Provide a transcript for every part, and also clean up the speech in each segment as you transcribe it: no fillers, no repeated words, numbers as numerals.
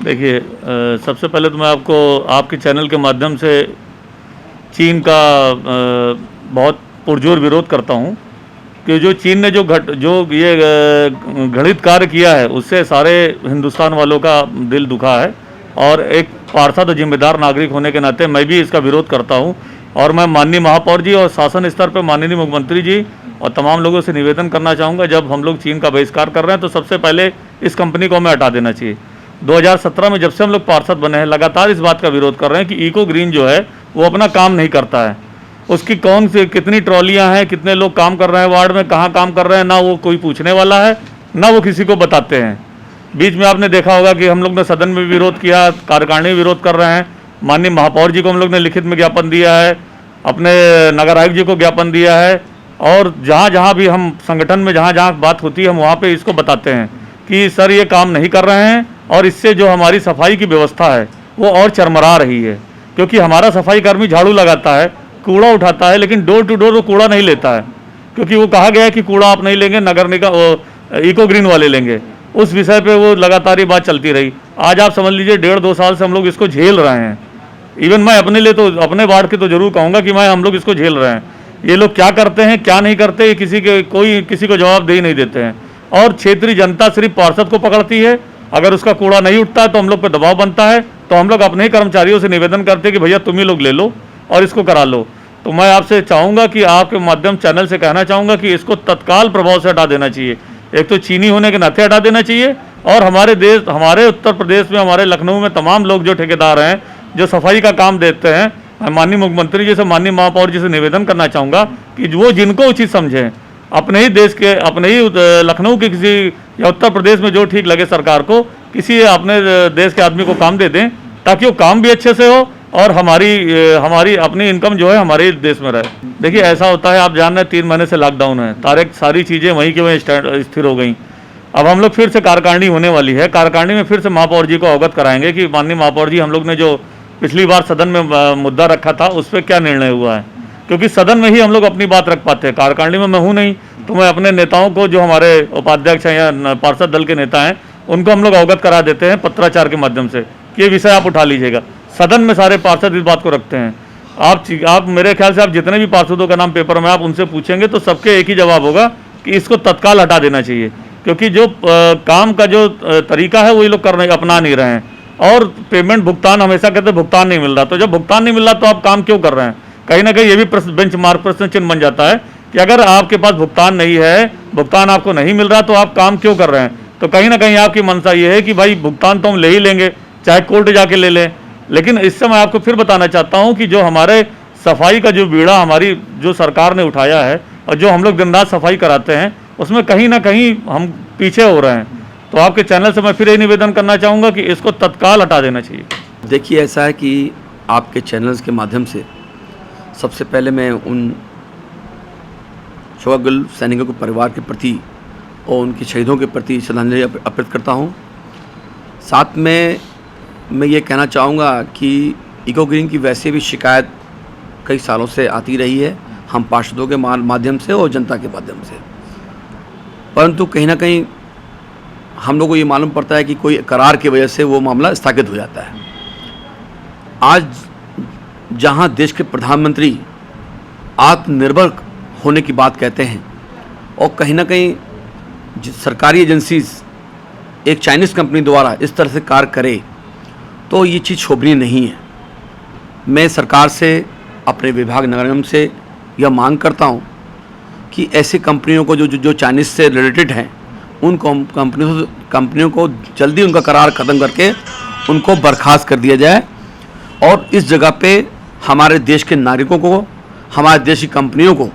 देखिए, सबसे पहले तो मैं आपको आपके चैनल के माध्यम से चीन का बहुत पुरजोर विरोध करता हूं कि जो चीन ने जो ये घृणित कार्य किया है उससे सारे हिंदुस्तान वालों का दिल दुखा है। और एक पार्षद और जिम्मेदार नागरिक होने के नाते मैं भी इसका विरोध करता हूं। और मैं माननीय महापौर जी और शासन स्तर पर माननीय मुख्यमंत्री जी और तमाम लोगों से निवेदन करना चाहूँगा, जब हम लोग चीन का बहिष्कार कर रहे हैं तो सबसे पहले इस कंपनी को हमें हटा देना चाहिए। 2017 में जब से हम लोग पार्षद बने हैं लगातार इस बात का विरोध कर रहे हैं कि इको ग्रीन जो है वो अपना काम नहीं करता है। उसकी कौन सी कितनी ट्रॉलियां हैं, कितने लोग काम कर रहे हैं वार्ड में, कहाँ काम कर रहे हैं, ना वो कोई पूछने वाला है ना वो किसी को बताते हैं। बीच में आपने देखा होगा कि हम लोग ने सदन में विरोध किया, कार्यकारिणी विरोध कर रहे हैं। माननीय महापौर जी को हम लोग ने लिखित में ज्ञापन दिया है, अपने नगर आयुक्त जी को ज्ञापन दिया है, और जहाँ जहाँ भी हम संगठन में जहाँ जहाँ बात होती है हम वहाँ पे इसको बताते हैं कि सर ये काम नहीं कर रहे हैं। और इससे जो हमारी सफाई की व्यवस्था है वो और चरमरा रही है, क्योंकि हमारा सफाई कर्मी झाड़ू लगाता है, कूड़ा उठाता है, लेकिन डोर टू डोर वो कूड़ा नहीं लेता है, क्योंकि वो कहा गया है कि कूड़ा आप नहीं लेंगे, नगर निगम इको ग्रीन वाले लेंगे। उस विषय पे वो लगातार ये बात चलती रही। आज आप समझ लीजिए 1.5-2 साल से हम लोग इसको झेल रहे हैं। इवन मैं अपने लिए तो अपने वार्ड के तो जरूर कहूँगा कि हम लोग इसको झेल रहे हैं। ये लोग क्या करते हैं क्या नहीं करते ये कोई किसी को जवाबदेही नहीं देते हैं। और क्षेत्रीय जनता सिर्फ पार्षद को पकड़ती है, अगर उसका कूड़ा नहीं उठता है तो हम लोग पे दबाव बनता है, तो हम लोग अपने ही कर्मचारियों से निवेदन करते हैं कि भैया तुम ही लोग ले लो और इसको करा लो। तो मैं आपसे चाहूँगा कि आपके माध्यम चैनल से कहना चाहूँगा कि इसको तत्काल प्रभाव से हटा देना चाहिए। एक तो चीनी होने के नाते हटा देना चाहिए, और हमारे उत्तर प्रदेश में, हमारे लखनऊ में तमाम लोग जो ठेकेदार हैं जो सफाई का काम देते हैं, मैं माननीय मुख्यमंत्री जी से, माननीय महापौर जी से निवेदन करना चाहूँगा कि वो जिनको उचित समझें, अपने ही देश के, अपने ही लखनऊ के किसी या उत्तर प्रदेश में जो ठीक लगे सरकार को, किसी अपने देश के आदमी को काम दे दें, ताकि वो काम भी अच्छे से हो और हमारी अपनी इनकम जो है हमारे देश में रहे। देखिए ऐसा होता है, आप जान रहे हैं 3 महीने से लॉकडाउन है, सारी चीज़ें वहीं के वहीं स्थिर हो गई। अब हम लोग फिर से कार्यकारिणी होने वाली है, कार्यकारिणी में फिर से महापौर जी को अवगत कराएंगे कि माननीय महापौर जी, हम लोग ने जो पिछली बार सदन में मुद्दा रखा था उस पर क्या निर्णय हुआ है, क्योंकि सदन में ही हम लोग अपनी बात रख पाते हैं। कार्यकारिणी में मैं हूँ नहीं, तो मैं अपने नेताओं को, जो हमारे उपाध्यक्ष हैं या पार्षद दल के नेता हैं, उनको हम लोग अवगत करा देते हैं पत्राचार के माध्यम से कि ये विषय आप उठा लीजिएगा। सदन में सारे पार्षद इस बात को रखते हैं। आप मेरे ख्याल से आप जितने भी पार्षदों का नाम पेपर में आप उनसे पूछेंगे तो सबके एक ही जवाब होगा कि इसको तत्काल हटा देना चाहिए, क्योंकि जो काम का जो तरीका है वही लोग अपना नहीं रहे हैं। और पेमेंट भुगतान, हमेशा कहते हैं भुगतान नहीं मिल रहा, तो जब भुगतान नहीं मिल रहा तो आप काम क्यों कर रहे हैं? कहीं ना कहीं ये भी बेंचमार्क प्रश्न चिन्ह बन जाता है कि अगर आपके पास भुगतान नहीं है, भुगतान आपको नहीं मिल रहा, तो आप काम क्यों कर रहे हैं? तो कहीं ना कहीं आपकी मंशा ये है कि भाई भुगतान तो हम ले ही लेंगे, चाहे कोर्ट जाके ले लें। लेकिन इससे मैं आपको फिर बताना चाहता हूँ कि जो हमारे सफाई का जो बीड़ा हमारी जो सरकार ने उठाया है और जो हम लोग दिन रात सफाई कराते हैं, उसमें कहीं ना कहीं हम पीछे हो रहे हैं। तो आपके चैनल से मैं फिर यही निवेदन करना चाहूँगा कि इसको तत्काल हटा देना चाहिए। देखिए, ऐसा है कि आपके चैनल्स के माध्यम से सबसे पहले मैं उन शौर्यगुल सैनिकों के परिवार के प्रति और उनके शहीदों के प्रति श्रद्धांजलि अर्पित करता हूँ। साथ में मैं ये कहना चाहूँगा कि इको ग्रीन की वैसे भी शिकायत कई सालों से आती रही है, हम पार्षदों के माध्यम से और जनता के माध्यम से, परंतु कहीं ना कहीं हम लोग को ये मालूम पड़ता है कि कोई करार की वजह से वो मामला स्थगित हो जाता है। आज जहां देश के प्रधानमंत्री आत्मनिर्भर होने की बात कहते हैं और कहीं ना कहीं सरकारी एजेंसीज एक चाइनीज़ कंपनी द्वारा इस तरह से कार्य करे, तो ये चीज़ शोभनीय नहीं है। मैं सरकार से, अपने विभाग नगर निगम से यह मांग करता हूं कि ऐसी कंपनियों को जो चाइनीज़ से रिलेटेड हैं, उन कंपनियों को जल्दी उनका करार ख़त्म करके उनको बर्खास्त कर दिया जाए और इस जगह पे हमारे देश के नागरिकों को, हमारे देश की कंपनियों को,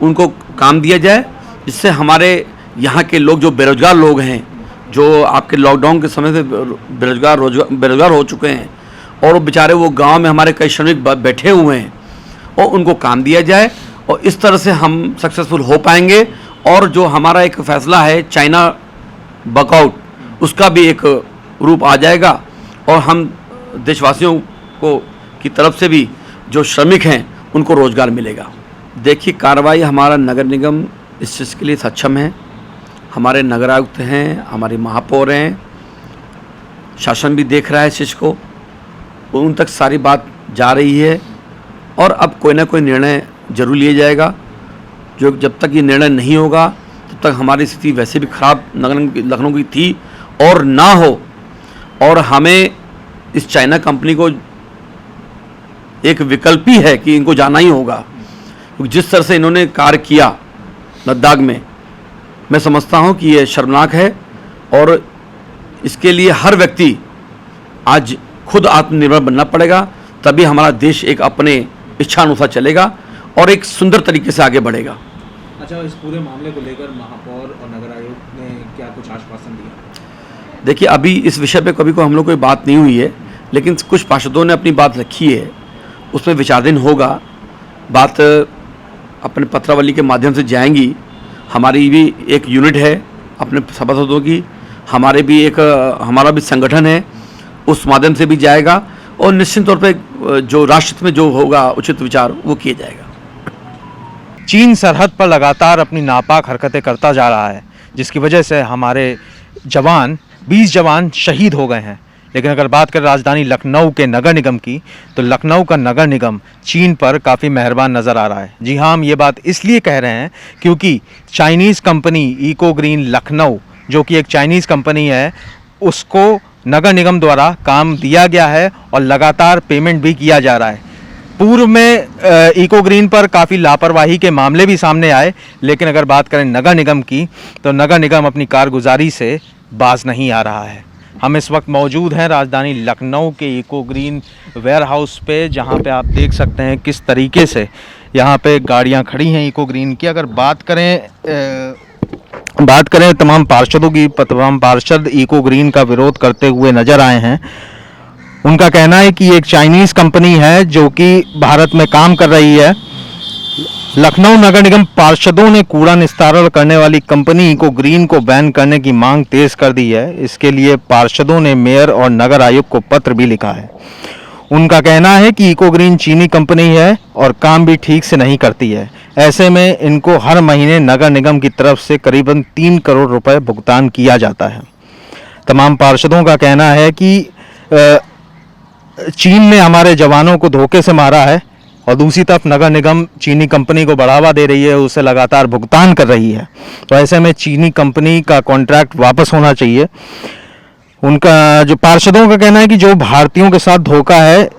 उनको काम दिया जाए, जिससे हमारे यहाँ के लोग, जो बेरोजगार लोग हैं, जो आपके लॉकडाउन के समय से बेरोजगार हो चुके हैं और वो बेचारे वो गांव में हमारे कई श्रमिक बैठे हुए हैं, और उनको काम दिया जाए, और इस तरह से हम सक्सेसफुल हो पाएंगे। और जो हमारा एक फैसला है चाइना बकआउट, उसका भी एक रूप आ जाएगा और हम देशवासियों को की तरफ से भी जो श्रमिक हैं उनको रोज़गार मिलेगा। देखिए, कार्रवाई हमारा नगर निगम इस चीज़ के लिए सक्षम है। हमारे नगर आयुक्त हैं, हमारे महापौर हैं, शासन भी देख रहा है इस चीज़ को, उन तक सारी बात जा रही है और अब कोई ना कोई निर्णय जरूर लिया जाएगा। जो जब तक ये निर्णय नहीं होगा तब तक हमारी स्थिति वैसे भी खराब लखनऊ की थी और ना हो, और हमें इस चाइना कंपनी को एक विकल्प ही है कि इनको जाना ही होगा, क्योंकि जिस तरह से इन्होंने कार्य किया लद्दाख में, मैं समझता हूं कि ये शर्मनाक है और इसके लिए हर व्यक्ति आज खुद आत्मनिर्भर बनना पड़ेगा, तभी हमारा देश एक अपने इच्छा अनुसार चलेगा और एक सुंदर तरीके से आगे बढ़ेगा। अच्छा, इस पूरे मामले को लेकर महापौर और नगर आयुक्त ने क्या कुछ आश्वासन दिया? देखिए, अभी इस विषय पे कभी कोई हम लोग कोई बात नहीं हुई है, लेकिन कुछ पार्षदों ने अपनी बात रखी है, उसमें विचाराधीन होगा। बात अपने पत्रावली के माध्यम से जाएंगी। हमारी भी एक यूनिट है अपने सभासदों की, हमारा भी संगठन है, उस माध्यम से भी जाएगा और निश्चित तौर पे जो राष्ट्र में जो होगा उचित विचार वो किया जाएगा। चीन सरहद पर लगातार अपनी नापाक हरकतें करता जा रहा है, जिसकी वजह से हमारे 20 जवान शहीद हो गए हैं। लेकिन अगर बात करें राजधानी लखनऊ के नगर निगम की, तो लखनऊ का नगर निगम चीन पर काफ़ी मेहरबान नज़र आ रहा है। जी हाँ, हम ये बात इसलिए कह रहे हैं क्योंकि Chinese company eco green Lucknow, जो कि एक चाइनीज़ कंपनी है, उसको नगर निगम द्वारा काम दिया गया है और लगातार पेमेंट भी किया जा रहा है। पूर्व में इको ग्रीन पर काफ़ी लापरवाही के मामले भी सामने आए, लेकिन अगर बात करें नगर निगम की, तो नगर निगम अपनी कारगुजारी से बाज नहीं आ रहा है। हम इस वक्त मौजूद हैं राजधानी लखनऊ के इको ग्रीन वेयर हाउस पे, जहाँ पे आप देख सकते हैं किस तरीके से यहाँ पे गाड़ियाँ खड़ी हैं इको ग्रीन की। अगर बात करें तमाम पार्षदों की, तमाम पार्षद इको ग्रीन का विरोध करते हुए नजर आए हैं। उनका कहना है कि एक चाइनीज़ कंपनी है जो कि भारत में काम कर रही है। लखनऊ नगर निगम पार्षदों ने कूड़ा निस्तारण करने वाली कंपनी इको ग्रीन को बैन करने की मांग तेज कर दी है। इसके लिए पार्षदों ने मेयर और नगर आयुक्त को पत्र भी लिखा है। उनका कहना है कि इको ग्रीन चीनी कंपनी है और काम भी ठीक से नहीं करती है। ऐसे में इनको हर महीने नगर निगम की तरफ से करीबन 3 करोड़ रुपए भुगतान किया जाता है। तमाम पार्षदों का कहना है कि चीन ने हमारे जवानों को धोखे से मारा है और दूसरी तरफ नगर निगम चीनी कंपनी को बढ़ावा दे रही है, उसे लगातार भुगतान कर रही है। तो ऐसे में चीनी कंपनी का कॉन्ट्रैक्ट वापस होना चाहिए। उनका जो पार्षदों का कहना है कि जो भारतीयों के साथ धोखा है,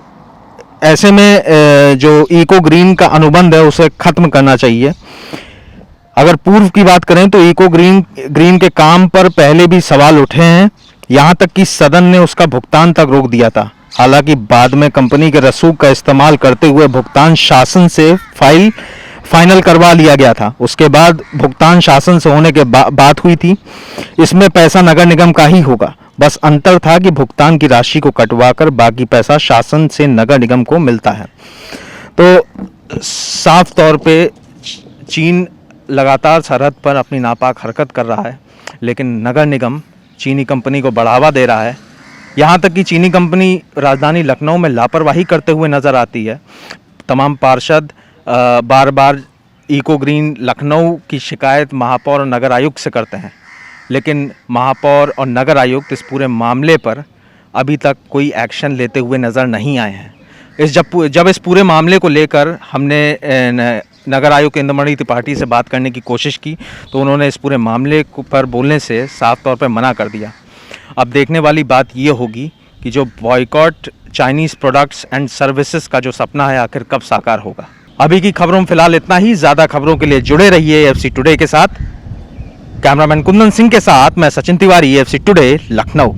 ऐसे में जो इको ग्रीन का अनुबंध है उसे खत्म करना चाहिए। अगर पूर्व की बात करें तो इको ग्रीन के काम पर पहले भी सवाल उठे हैं, यहाँ तक कि सदन ने उसका भुगतान तक रोक दिया था। हालांकि बाद में कंपनी के रसूख का इस्तेमाल करते हुए भुगतान शासन से फाइनल करवा लिया गया था। उसके बाद भुगतान शासन से होने के बात हुई थी। इसमें पैसा नगर निगम का ही होगा, बस अंतर था कि भुगतान की राशि को कटवाकर बाकी पैसा शासन से नगर निगम को मिलता है। तो साफ तौर पे चीन लगातार सरहद पर अपनी नापाक हरकत कर रहा है, लेकिन नगर निगम चीनी कंपनी को बढ़ावा दे रहा है। यहाँ तक कि चीनी कंपनी राजधानी लखनऊ में लापरवाही करते हुए नज़र आती है। तमाम पार्षद बार बार इको ग्रीन लखनऊ की शिकायत महापौर और नगर आयुक्त से करते हैं, लेकिन महापौर और नगर आयुक्त इस पूरे मामले पर अभी तक कोई एक्शन लेते हुए नज़र नहीं आए हैं। जब इस पूरे मामले को लेकर हमने नगर आयुक्त इंद्रमणि त्रिपाठी से बात करने की कोशिश की, तो उन्होंने इस पूरे मामले पर बोलने से साफ तौर पर मना कर दिया। अब देखने वाली बात ये होगी कि जो boycott Chinese products and services का जो सपना है आखिर कब साकार होगा। अभी की खबरों में फिलहाल इतना ही। ज़्यादा खबरों के लिए जुड़े रहिए AFC टुडे के साथ। कैमरामैन कुंदन सिंह के साथ मैं सचिन तिवारी, AFC टुडे लखनऊ।